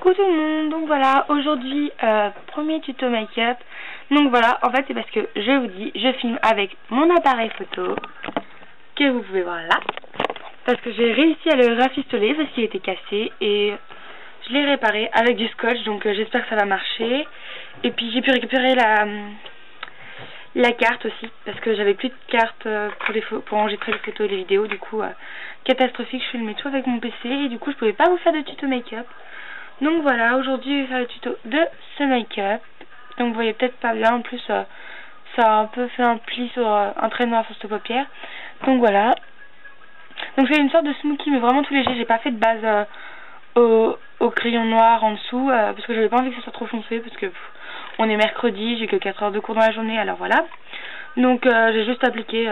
Coucou tout le monde, donc voilà, aujourd'hui, premier tuto make-up. Donc voilà, en fait c'est parce que je vous dis, je filme avec mon appareil photo, que vous pouvez voir là. Parce que j'ai réussi à le rafistoler parce qu'il était cassé et je l'ai réparé avec du scotch, donc j'espère que ça va marcher. Et puis j'ai pu récupérer la carte aussi, parce que j'avais plus de carte pour enregistrer les photos et les vidéos, du coup catastrophique, je filmais tout avec mon PC et du coup je pouvais pas vous faire de tuto make-up. Donc voilà, aujourd'hui je vais faire le tuto de ce make-up. Donc vous voyez peut-être pas bien, en plus ça a un peu fait un pli sur un trait noir sur cette paupière. Donc voilà. Donc c'est une sorte de smoothie mais vraiment tout léger, j'ai pas fait de base au crayon noir en dessous parce que j'avais pas envie que ça soit trop foncé parce que on est mercredi, j'ai que 4 heures de cours dans la journée, alors voilà. Donc j'ai juste appliqué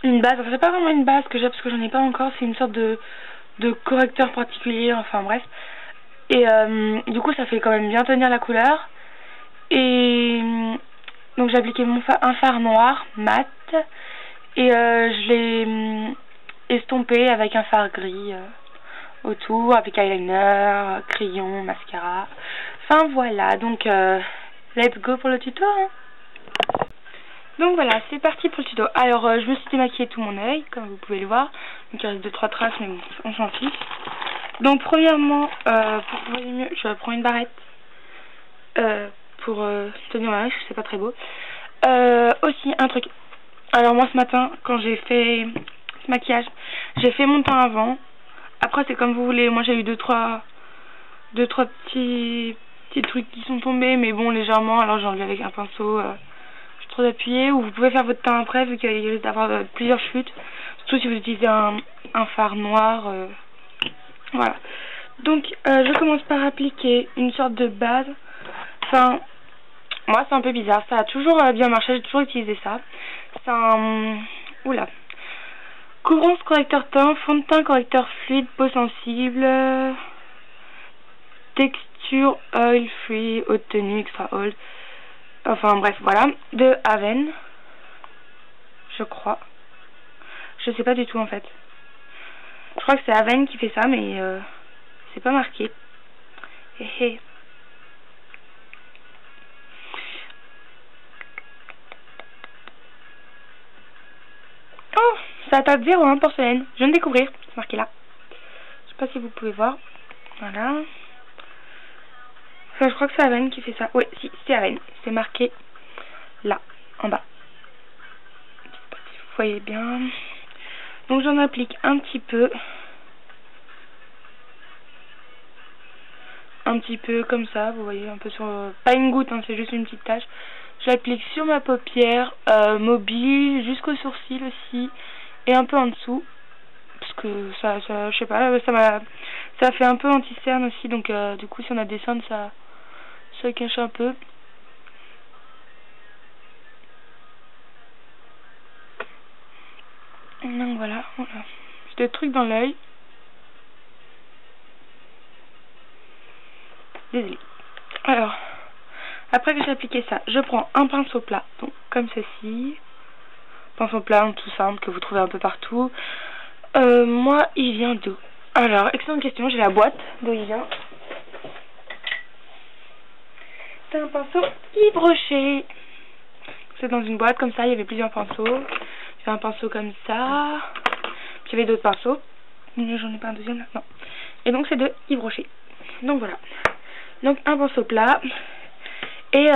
une base, enfin c'est pas vraiment une base que j'ai parce que j'en ai pas encore, c'est une sorte de correcteur particulier, enfin bref. Et du coup ça fait quand même bien tenir la couleur. Et donc j'ai appliqué un fard noir mat et je l'ai estompé avec un fard gris autour, avec eyeliner, crayon, mascara. Enfin voilà, donc let's go pour le tuto hein. Donc voilà, c'est parti pour le tuto. Alors je me suis démaquillé tout mon œil, comme vous pouvez le voir. Donc il reste 2-3 traces, mais bon, on s'en fiche. Donc premièrement, pour que vous voyez mieux, je prends une barrette pour tenir mon œil, c'est pas très beau. Aussi un truc. Alors moi ce matin, quand j'ai fait ce maquillage, j'ai fait mon teint avant. Après c'est comme vous voulez, moi j'ai eu 2-3 petits trucs qui sont tombés, mais bon légèrement, alors j'ai enlevé avec un pinceau. Trop d'appuyer, ou vous pouvez faire votre teint après vu qu'il risque d'avoir plusieurs chutes, surtout si vous utilisez un fard noir. Voilà, donc je commence par appliquer une sorte de base. Enfin, moi c'est un peu bizarre, ça a toujours bien marché, j'ai toujours utilisé ça. C'est un oula, couvrance correcteur teint, fond de teint correcteur fluide, peau sensible, texture oil free, haute tenue, extra old. Enfin bref, voilà, de Haven, je crois. Je sais pas du tout en fait. Je crois que c'est Haven qui fait ça, mais c'est pas marqué. Hé. Oh, ça tape 0 porcelaine. Je viens de découvrir, c'est marqué là. Je sais pas si vous pouvez voir. Voilà. Enfin, je crois que c'est Haven qui fait ça. Oui, si, c'est Haven. C'est marqué là, en bas. Je sais pas si vous voyez bien. Donc j'en applique un petit peu. Un petit peu comme ça, vous voyez, un peu sur... pas une goutte, hein, c'est juste une petite tache. J'applique sur ma paupière mobile, jusqu'au sourcil aussi, et un peu en dessous. Parce que ça je sais pas, ça fait un peu anti-cerne aussi, donc du coup si on a des cernes, ça cache un peu. Donc voilà. J'ai des trucs dans l'œil. Désolée. Alors, après que j'ai appliqué ça, je prends un pinceau plat, donc comme ceci. Pinceau plat, tout simple, que vous trouvez un peu partout. Moi, il vient d'où? Alors, excellente question, j'ai la boîte d'où il vient. C'est un pinceau Yves Rocher. C'est dans une boîte comme ça, il y avait plusieurs pinceaux. J'ai un pinceau comme ça. Puis il y avait d'autres pinceaux. J'en ai pas un deuxième là, non. Et donc c'est de Yves Rocher. Donc voilà. Donc un pinceau plat. Et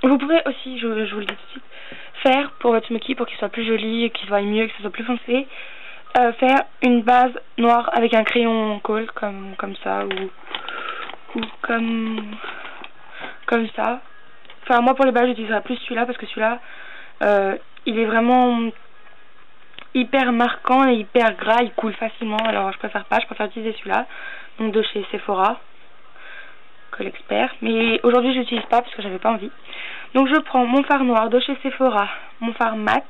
vous pouvez aussi, je vous le dis tout de suite, faire pour votre smokey, pour qu'il soit plus joli, qu'il soit mieux, que ce soit plus foncé, faire une base noire avec un crayon colle comme ça ou comme ça. Enfin moi pour les bases j'utiliserai plus celui-là parce que celui-là il est vraiment hyper marquant et hyper gras, il coule facilement, alors je préfère utiliser celui-là, donc de chez Sephora, Colle Expert, mais aujourd'hui je l'utilise pas parce que j'avais pas envie. Donc je prends mon fard noir de chez Sephora, mon fard mat,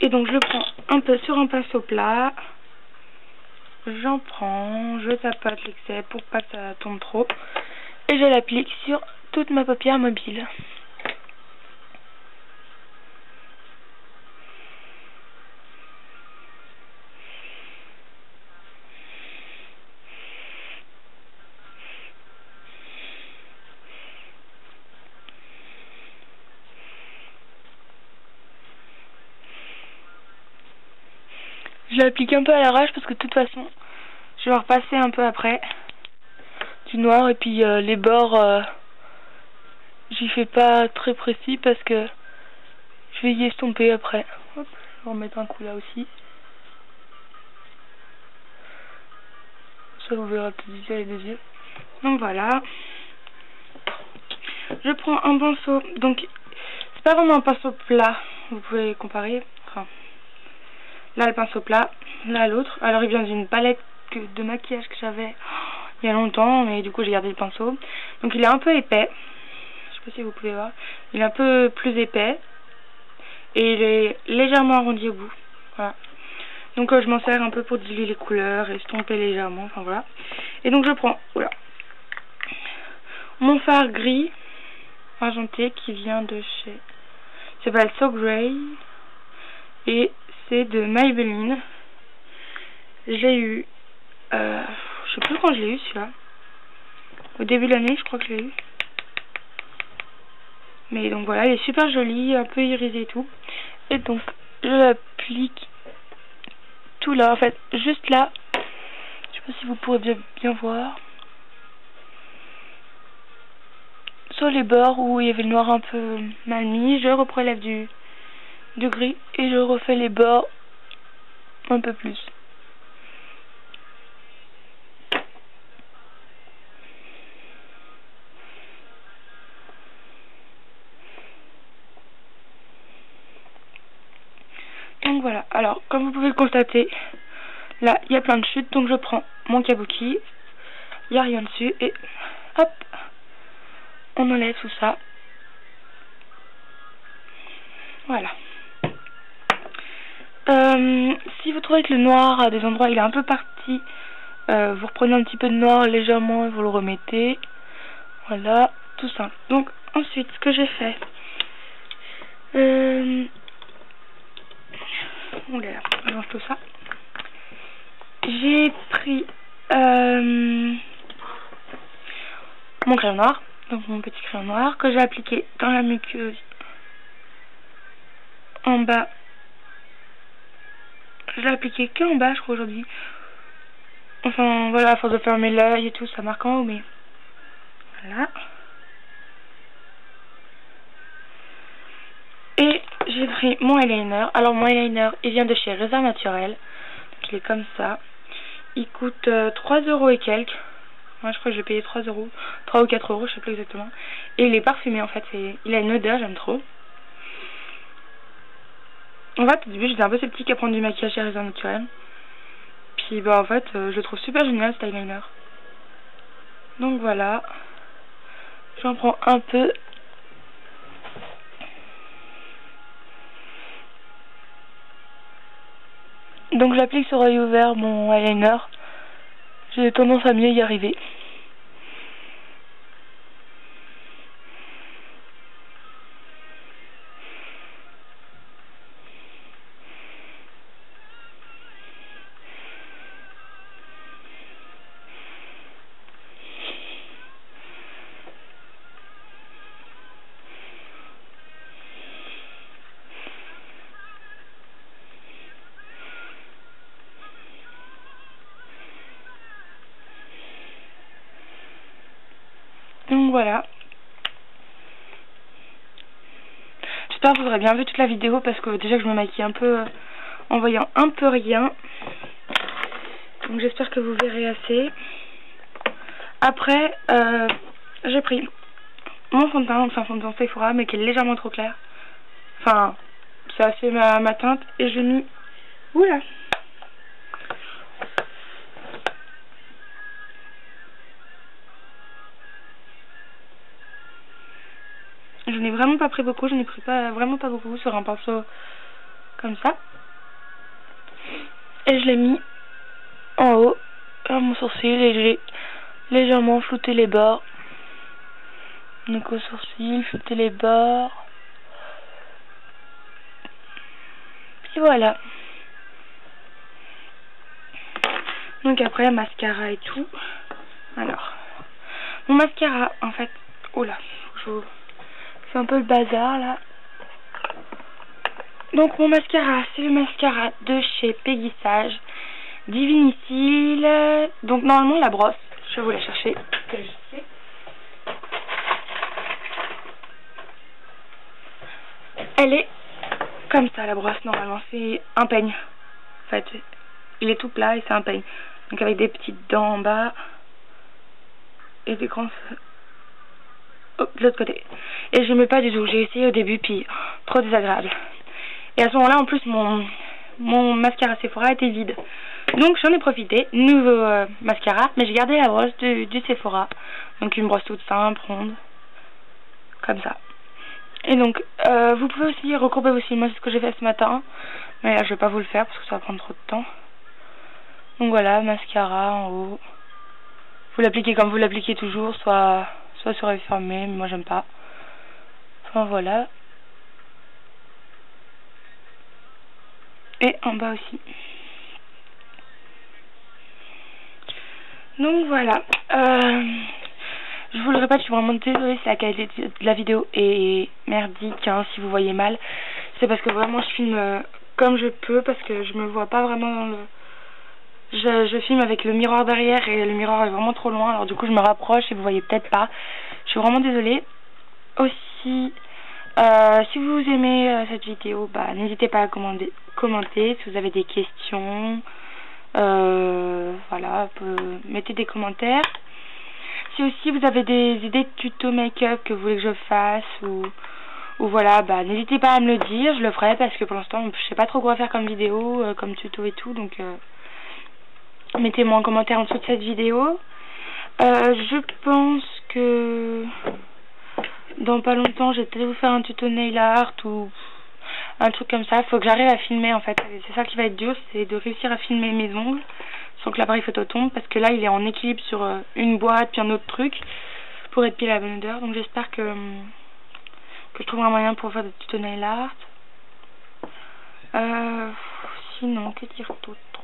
et donc je le prends un peu sur un pinceau plat, j'en prends, je tapote l'excès pour pas que ça tombe trop, et je l'applique sur toute ma paupière mobile. Je l'applique un peu à l'arrache parce que de toute façon, je vais repasser un peu après du noir. Et puis les bords, j'y fais pas très précis parce que je vais y estomper après. Hop, je vais en mettre un coup là aussi. Ça vous verrez peut-être d'ici les deux yeux. Donc voilà. Je prends un pinceau. Donc c'est pas vraiment un pinceau plat. Vous pouvez comparer. Enfin, là le pinceau plat, là l'autre. Alors il vient d'une palette de maquillage que j'avais il y a longtemps, mais du coup j'ai gardé le pinceau. Donc il est un peu épais. Je sais pas si vous pouvez voir. Il est un peu plus épais. Et il est légèrement arrondi au bout. Voilà. Donc je m'en sers un peu pour diluer les couleurs, estomper légèrement, enfin voilà. Et donc je prends mon fard gris argenté qui vient de chez... Ça s'appelle So Grey. Et c'est de Maybelline. J'ai eu... je sais plus quand je l'ai eu celui-là. Au début de l'année je crois que je l'ai eu. Mais donc voilà, il est super joli, un peu irisé et tout. Et donc je l'applique tout là, en fait, juste là. Je sais pas si vous pourrez bien voir. Sur les bords où il y avait le noir un peu mal mis, je reprélève du gris et je refais les bords un peu plus. Donc voilà, alors comme vous pouvez le constater, là il y a plein de chutes, donc je prends mon kabuki, il n'y a rien dessus et hop, on enlève tout ça. Voilà. Si vous trouvez que le noir à des endroits il est un peu parti, vous reprenez un petit peu de noir légèrement et vous le remettez. Voilà, tout simple. Donc ensuite ce que j'ai fait, oula, je mange tout ça. J'ai pris mon crayon noir, donc mon petit crayon noir que j'ai appliqué dans la muqueuse en bas. Je l'ai appliqué que en bas je crois aujourd'hui. Enfin voilà, à force de fermer l'œil et tout, ça marque en haut, mais voilà. Et j'ai pris mon eyeliner. Alors mon eyeliner, il vient de chez Réserve Naturelle. Donc il est comme ça. Il coûte 3 € et quelques. Moi je crois que je l'ai payé 3 €. 3 ou 4 €, je sais plus exactement. Et il est parfumé en fait. Il a une odeur, j'aime trop. En fait au début j'étais un peu sceptique à prendre du maquillage chez Réserve Naturelle. Puis bah en fait je le trouve super génial cet eyeliner. Donc voilà. J'en prends un peu. Donc j'applique sur œil ouvert mon eyeliner. J'ai tendance à mieux y arriver. Donc voilà. J'espère que vous aurez bien vu toute la vidéo parce que déjà que je me maquille un peu en voyant un peu rien. Donc j'espère que vous verrez assez. Après, j'ai pris mon fond de teint, donc c'est un fond de teint Sephora mais qui est légèrement trop clair. Enfin, c'est assez ma teinte et je l'ai mis... Oula! Je n'ai vraiment pas pris beaucoup, je n'ai pris vraiment pas beaucoup sur un pinceau comme ça. Et je l'ai mis en haut à mon sourcil et j'ai légèrement flouté les bords. Donc au sourcil, flouter les bords. Puis voilà. Donc après mascara et tout. Alors, mon mascara en fait, oula, je fais un peu le bazar là. Donc mon mascara, c'est le mascara de chez Peggy Sage, Divinicil. Donc normalement la brosse, je vais vous la chercher. Que je sais. Elle est comme ça la brosse normalement, c'est un peigne. En fait, il est tout plat et c'est un peigne. Donc avec des petites dents en bas et des grands... Oh, de l'autre côté. Et je mets pas du tout, j'ai essayé au début puis trop désagréable. Et à ce moment-là en plus mon mascara Sephora était vide. Donc j'en ai profité, nouveau mascara, mais j'ai gardé la brosse du Sephora. Donc une brosse toute simple, ronde, comme ça. Et donc vous pouvez aussi recourber vos cils, moi c'est ce que j'ai fait ce matin. Mais là je vais pas vous le faire parce que ça va prendre trop de temps. Donc voilà, mascara en haut. Vous l'appliquez comme vous l'appliquez toujours, soit sur œil fermé, mais moi j'aime pas. Enfin voilà. Et en bas aussi. Donc voilà. Je vous le répète, je suis vraiment désolée si la qualité de la vidéo est merdique, hein, si vous voyez mal. C'est parce que vraiment je filme comme je peux, parce que je me vois pas vraiment dans le... Je filme avec le miroir derrière et le miroir est vraiment trop loin, alors du coup je me rapproche et vous voyez peut-être pas. Je suis vraiment désolée. Aussi, si vous aimez cette vidéo, bah n'hésitez pas à commenter si vous avez des questions. Voilà, mettez des commentaires. Si aussi vous avez des idées de tuto make-up que vous voulez que je fasse ou voilà, bah n'hésitez pas à me le dire, je le ferai parce que pour l'instant je sais pas trop quoi faire comme vidéo, comme tuto et tout, donc mettez-moi en commentaire en dessous de cette vidéo. Je pense que dans pas longtemps je vais peut-être vous faire un tuto nail art ou un truc comme ça. Faut que j'arrive à filmer en fait, c'est ça qui va être dur, c'est de réussir à filmer mes ongles sans que l'appareil photo tombe, parce que là il est en équilibre sur une boîte puis un autre truc pour être pile à la bonne odeur. Donc j'espère que je trouverai un moyen pour faire des tutos nail art. Sinon que dire d'autre?